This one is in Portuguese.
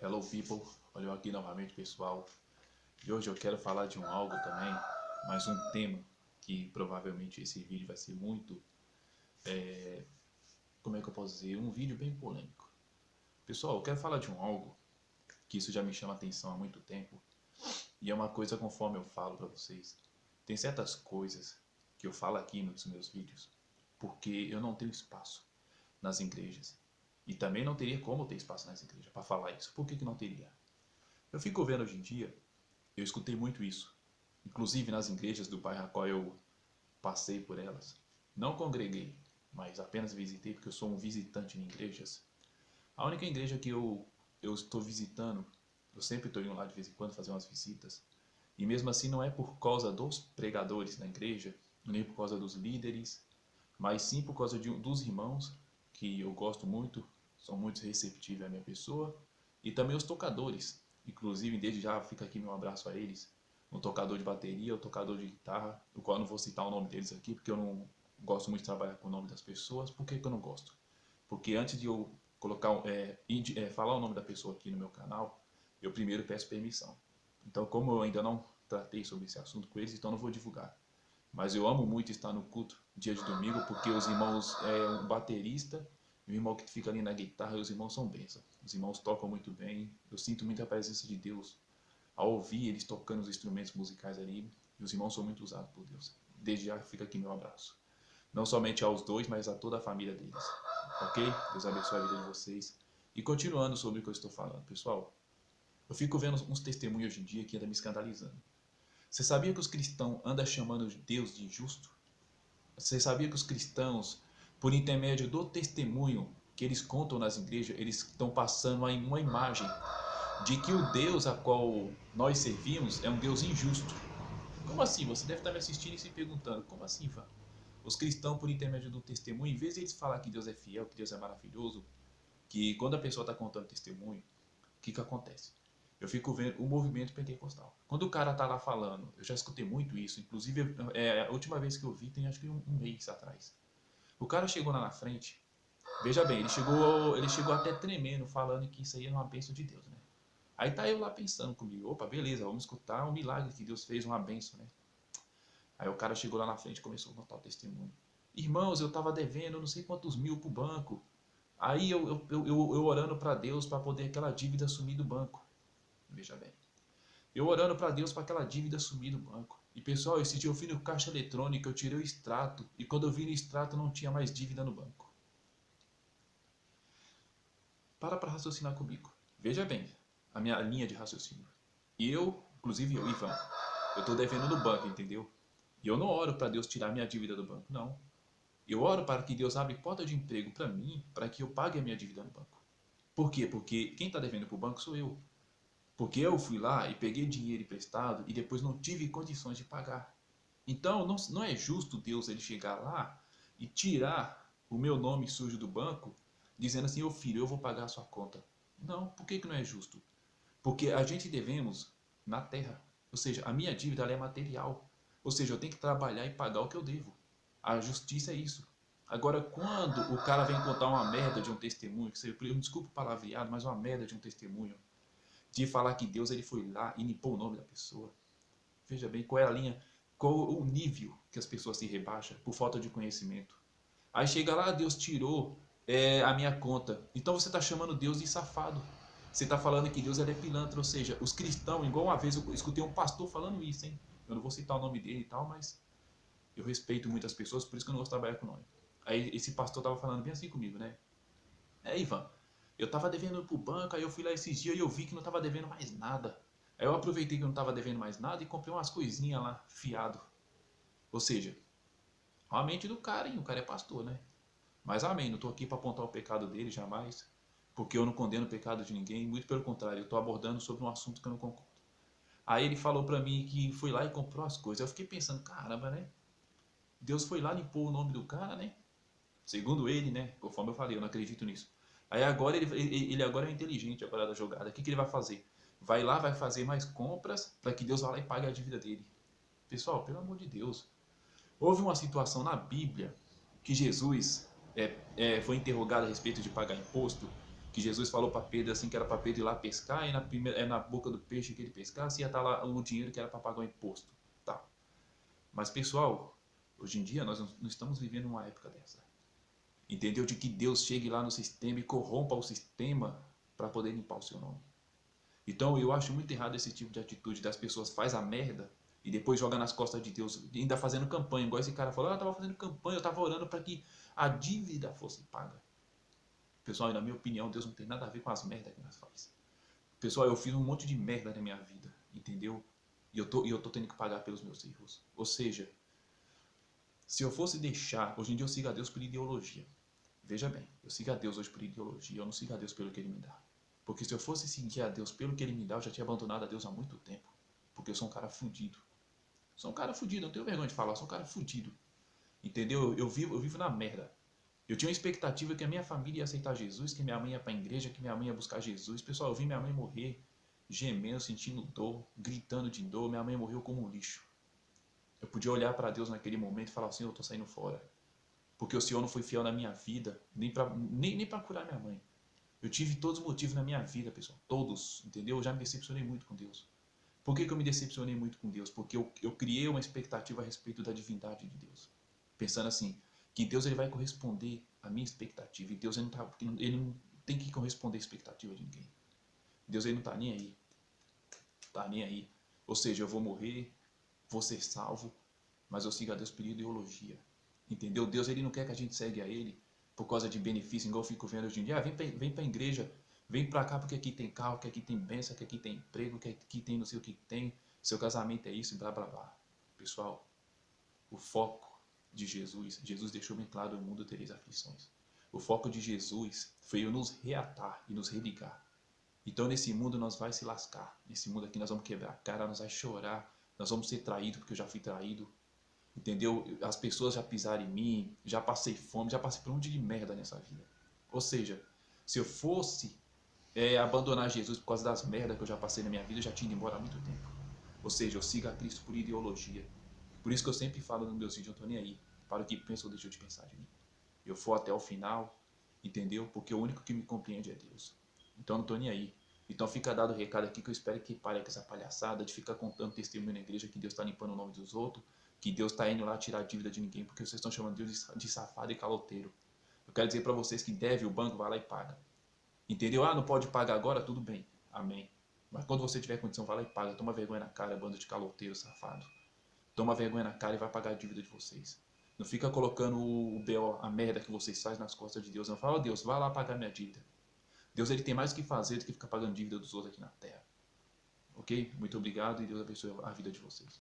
Hello people, olha eu aqui novamente pessoal, e hoje eu quero falar de algo também, mais um tema que provavelmente esse vídeo vai ser muito, como é que eu posso dizer, um vídeo bem polêmico. Pessoal, eu quero falar de algo que isso já me chama atenção há muito tempo, e é uma coisa conforme eu falo para vocês, tem certas coisas que eu falo aqui nos meus vídeos, porque eu não tenho espaço nas igrejas, e também não teria como ter espaço nas igrejas para falar isso. Por que não teria? Eu fico vendo hoje em dia, eu escutei muito isso, inclusive nas igrejas do bairro a qual eu passei por elas. Não congreguei, mas apenas visitei porque eu sou um visitante em igrejas. A única igreja que eu estou visitando, eu sempre estou indo lá de vez em quando fazer umas visitas, e mesmo assim não é por causa dos pregadores na igreja, nem por causa dos líderes, mas sim por causa dos irmãos, que eu gosto muito, são muito receptivos à minha pessoa, e também os tocadores. Inclusive, desde já fica aqui meu abraço a eles, o tocador de bateria, o tocador de guitarra, o qual eu não vou citar o nome deles aqui, porque eu não gosto muito de trabalhar com o nome das pessoas. Por que eu não gosto? Porque antes de eu falar o nome da pessoa aqui no meu canal, eu primeiro peço permissão. Então, como eu ainda não tratei sobre esse assunto com eles, então não vou divulgar. Mas eu amo muito estar no culto dia de domingo, porque os irmãos, um baterista e o irmão que fica ali na guitarra, os irmãos são bênção. Os irmãos tocam muito bem, eu sinto muita presença de Deus ao ouvir eles tocando os instrumentos musicais ali, e os irmãos são muito usados por Deus. Desde já fica aqui meu abraço. Não somente aos dois, mas a toda a família deles. Ok? Deus abençoe a vida de vocês. E continuando sobre o que eu estou falando, pessoal, eu fico vendo uns testemunhos hoje em dia que andam me escandalizando. Você sabia que os cristãos andam chamando Deus de injusto? Você sabia que os cristãos, por intermédio do testemunho que eles contam nas igrejas, eles estão passando uma imagem de que o Deus a qual nós servimos é um Deus injusto? Como assim? Você deve estar me assistindo e se perguntando, como assim, Ivan? Os cristãos, por intermédio do testemunho, em vez de eles falar que Deus é fiel, que Deus é maravilhoso, que quando a pessoa está contando testemunho, o que acontece? Eu fico vendo o movimento pentecostal. Quando o cara está lá falando, eu já escutei muito isso, inclusive a última vez que eu vi tem acho que um mês atrás. O cara chegou lá na frente, veja bem, ele chegou até tremendo, falando que isso aí era uma bênção de Deus, né? Aí tá eu lá pensando comigo, opa, beleza, vamos escutar um milagre que Deus fez, uma bênção, né? Aí o cara chegou lá na frente e começou a contar o testemunho. Irmãos, eu estava devendo não sei quantos mil pro banco. Aí eu orando para Deus para poder aquela dívida sumir do banco. Veja bem. Eu orando para Deus para aquela dívida sumir do banco. E pessoal, esse dia eu fui no caixa eletrônico, eu tirei o extrato. E quando eu vi no extrato não tinha mais dívida no banco. Para raciocinar comigo. Veja bem, a minha linha de raciocínio. Inclusive eu, Ivan, eu estou devendo no banco, entendeu? E eu não oro para Deus tirar minha dívida do banco, não. Eu oro para que Deus abra porta de emprego para mim, para que eu pague a minha dívida no banco. Por quê? Porque quem está devendo para o banco sou eu. Porque eu fui lá e peguei dinheiro emprestado e depois não tive condições de pagar. Então não é justo Deus ele chegar lá e tirar o meu nome sujo do banco, dizendo assim, ô filho, eu vou pagar a sua conta. Não, por que não é justo? Porque a gente devemos na terra. Ou seja, a minha dívida ela é material. Ou seja, eu tenho que trabalhar e pagar o que eu devo. A justiça é isso. Agora, quando o cara vem contar uma merda de um testemunho, que seja, desculpa o palavreado, mas uma merda de um testemunho, de falar que Deus ele foi lá e limpou o nome da pessoa. Veja bem qual é a linha, qual o nível que as pessoas se rebaixam por falta de conhecimento. Aí chega lá, Deus tirou a minha conta. Então você está chamando Deus de safado. Você está falando que Deus é pilantra, ou seja, os cristãos, igual uma vez eu escutei um pastor falando isso, hein? Eu não vou citar o nome dele e tal, mas eu respeito muitas pessoas, por isso que eu não gosto de trabalhar com nome. Aí esse pastor estava falando bem assim comigo, né? Ivan, eu estava devendo pro banco, aí eu fui lá esses dias e eu vi que não estava devendo mais nada. Aí eu aproveitei que não estava devendo mais nada e comprei umas coisinhas lá, fiado. Ou seja, a mente do cara, hein? O cara é pastor, né? Mas amém, não estou aqui para apontar o pecado dele, jamais. Porque eu não condeno o pecado de ninguém, muito pelo contrário, eu estou abordando sobre um assunto que eu não concordo. Aí ele falou para mim que foi lá e comprou as coisas. Eu fiquei pensando, caramba, né? Deus foi lá, limpou o nome do cara, né? Segundo ele, né? Conforme eu falei, eu não acredito nisso. Aí agora ele agora é inteligente agora da jogada. O que ele vai fazer? Vai lá, vai fazer mais compras para que Deus vá lá e pague a dívida dele. Pessoal, pelo amor de Deus. Houve uma situação na Bíblia que Jesus foi interrogado a respeito de pagar imposto Que Jesus falou para Pedro assim que era para Pedro ir lá pescar e na boca do peixe que ele pescasse ia estar lá o dinheiro que era para pagar o imposto. Tá. Mas pessoal, hoje em dia nós não estamos vivendo uma época dessa. Entendeu? De que Deus chegue lá no sistema e corrompa o sistema para poder limpar o seu nome. Então eu acho muito errado esse tipo de atitude das pessoas faz a merda e depois joga nas costas de Deus, ainda fazendo campanha, igual esse cara falou, eu estava fazendo campanha, eu estava orando para que a dívida fosse paga. Pessoal, na minha opinião, Deus não tem nada a ver com as merdas que nós fazemos. Pessoal, eu fiz um monte de merda na minha vida, entendeu? E eu tô tendo que pagar pelos meus erros. Ou seja, se eu fosse deixar, hoje em dia eu sigo a Deus por ideologia. Veja bem, eu sigo a Deus hoje por ideologia, eu não sigo a Deus pelo que Ele me dá. Porque se eu fosse seguir a Deus pelo que Ele me dá, eu já tinha abandonado a Deus há muito tempo. Porque eu sou um cara fudido. Sou um cara fudido, não tenho vergonha de falar, eu sou um cara fudido. Entendeu? Eu vivo na merda. Eu tinha uma expectativa que a minha família ia aceitar Jesus, que minha mãe ia para a igreja, que minha mãe ia buscar Jesus. Pessoal, eu vi minha mãe morrer, gemendo, sentindo dor, gritando de dor. Minha mãe morreu como um lixo. Eu podia olhar para Deus naquele momento e falar assim, eu estou saindo fora. Porque o Senhor não foi fiel na minha vida, nem para curar minha mãe. Eu tive todos os motivos na minha vida, pessoal. Todos, entendeu? Eu já me decepcionei muito com Deus. Por que eu me decepcionei muito com Deus? Porque eu criei uma expectativa a respeito da divindade de Deus. Pensando assim, que Deus ele vai corresponder à minha expectativa. E Deus ele não tem que corresponder à expectativa de ninguém. Deus ele não está nem aí. Está nem aí. Ou seja, eu vou morrer, vou ser salvo, mas eu sigo a Deus por ideologia. Entendeu? Deus ele não quer que a gente segue a Ele por causa de benefício, igual eu fico vendo hoje em dia. Ah, vem para a igreja, vem para cá porque aqui tem carro, que aqui tem bênção, que aqui tem emprego, que aqui tem não sei o que tem, seu casamento é isso, blá blá blá. Pessoal, o foco de Jesus, Jesus deixou bem claro, no mundo tereis aflições. O foco de Jesus foi nos reatar e nos religar. Então nesse mundo nós vai se lascar, nesse mundo aqui nós vamos quebrar a cara, nós vamos chorar, nós vamos ser traídos porque eu já fui traído, entendeu? As pessoas já pisaram em mim, já passei fome, já passei por um monte de merda nessa vida. Ou seja, se eu fosse abandonar Jesus por causa das merdas que eu já passei na minha vida, eu já tinha ido embora há muito tempo. Ou seja, eu sigo a Cristo por ideologia. Por isso que eu sempre falo nos meus vídeos, eu não estou nem aí para o que pensa ou deixa de pensar de mim. Eu for até o final, entendeu? Porque o único que me compreende é Deus. Então eu não estou nem aí. Então fica dado o recado aqui que eu espero que pare com essa palhaçada de ficar contando testemunho na igreja que Deus está limpando o nome dos outros, que Deus está indo lá tirar a dívida de ninguém, porque vocês estão chamando Deus de safado e caloteiro. Eu quero dizer para vocês que deve o banco, vai lá e paga. Entendeu? Ah, não pode pagar agora? Tudo bem. Amém. Mas quando você tiver condição, vai lá e paga. Toma vergonha na cara, bando de caloteiro, safado. Toma vergonha na cara e vai pagar a dívida de vocês. Não fica colocando o B.O., a merda que vocês fazem nas costas de Deus. Não fala, oh, Deus, vai lá pagar minha dívida. Deus ele tem mais o que fazer do que ficar pagando dívida dos outros aqui na terra. Ok? Muito obrigado e Deus abençoe a vida de vocês.